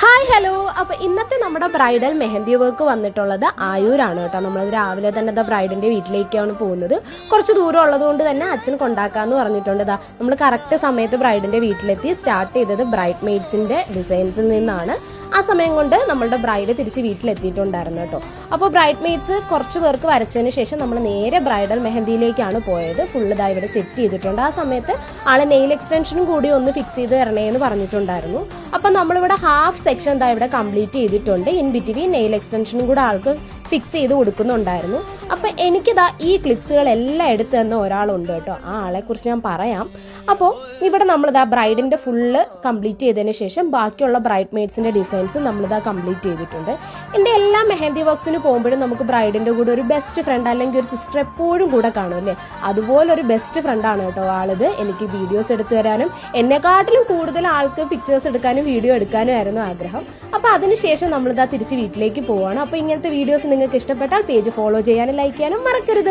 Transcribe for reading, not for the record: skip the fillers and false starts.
Hi hello. അപ്പോൾ ഇന്നത്തെ നമ്മുടെ ബ്രൈഡൽ മെഹന്തി വർക്ക് വന്നിട്ടുള്ളത് ആയൂരാണ് കേട്ടോ. നമ്മൾ രാവിലെ തന്നെ ബ്രൈഡിന്റെ വീട്ടിലേക്കാണ് പോകുന്നത്. കുറച്ച് ദൂരം ഉള്ളതുകൊണ്ട് തന്നെ അച്ഛൻ കൊണ്ടാക്കാന്ന് പറഞ്ഞിട്ടുണ്ട്. നമ്മൾ കറക്റ്റ് സമയത്ത് ബ്രൈഡിന്റെ വീട്ടിലെത്തി. സ്റ്റാർട്ട് ചെയ്തത് ബ്രൈഡ് മെയ്ഡ്സിന്റെ ഡിസൈൻസിൽ നിന്നാണ്. ആ സമയം കൊണ്ട് നമ്മളുടെ ബ്രൈഡ് തിരിച്ച് വീട്ടിലെത്തിയിട്ടുണ്ടായിരുന്നു കേട്ടോ. അപ്പോൾ ബ്രൈഡ് മെയ്ഡ്സ് കുറച്ച് പേർക്ക് വരച്ചതിന് ശേഷം നമ്മൾ നേരെ ബ്രൈഡൽ മെഹന്തിയിലേക്കാണ് പോയത്. ഫുള്ള് ഇവിടെ സെറ്റ് ചെയ്തിട്ടുണ്ട്. ആ സമയത്ത് ആളെ നെയിൽ എക്സ്റ്റൻഷനും കൂടി ഒന്ന് ഫിക്സ് ചെയ്ത് തരണേന്ന് പറഞ്ഞിട്ടുണ്ടായിരുന്നു. അപ്പം നമ്മളിവിടെ ഹാഫ് സെക്ഷൻ ഇവിടെ കംപ്ലീറ്റ് ചെയ്തിട്ടുണ്ട്. ഇൻ ബിറ്റ്വീൻ നെയിൽ എക്സ്റ്റൻഷനും കൂടെ ആൾക്ക് ഫിക്സ് ചെയ്ത് കൊടുക്കുന്നുണ്ടായിരുന്നു. അപ്പം എനിക്കിതാ ഈ ക്ലിപ്സുകളെല്ലാം എടുത്തു തന്ന ഒരാളുണ്ട് കേട്ടോ. ആ ആളെ കുറിച്ച് ഞാൻ പറയാം. അപ്പോൾ ഇവിടെ നമ്മളിതാ ബ്രൈഡിന്റെ ഫുള്ള് കംപ്ലീറ്റ് ചെയ്തതിന് ശേഷം ബാക്കിയുള്ള ബ്രൈഡ് മെയ്ഡ്സിന്റെ ഡിസൈൻസ് നമ്മളിതാ കംപ്ലീറ്റ് ചെയ്തിട്ടുണ്ട്. എൻ്റെ എല്ലാ മെഹന്തി വർക്ക്സിന് പോകുമ്പോഴും നമുക്ക് ബ്രൈഡിന്റെ കൂടെ ഒരു ബെസ്റ്റ് ഫ്രണ്ട് അല്ലെങ്കിൽ ഒരു സിസ്റ്റർ എപ്പോഴും കൂടെ കാണും അല്ലേ. അതുപോലെ ഒരു ബെസ്റ്റ് ഫ്രണ്ടാണ് കേട്ടോ ആളിത്. എനിക്ക് വീഡിയോസ് എടുത്തു തരാനും എന്നെക്കാട്ടിലും കൂടുതൽ ആൾക്ക് പിക്ചേഴ്സ് എടുക്കാനും വീഡിയോ എടുക്കാനും ആയിരുന്നു ആഗ്രഹം. അപ്പോൾ അതിനുശേഷം നമ്മളിതാ തിരിച്ച് വീട്ടിലേക്ക് പോവാണ്. അപ്പോൾ ഇങ്ങനത്തെ വീഡിയോസ് നിങ്ങൾക്ക് ഇഷ്ടപ്പെട്ടാൽ പേജ് ഫോളോ ചെയ്യാനും ലൈക്ക് ചെയ്യാനും മറക്കരുത്.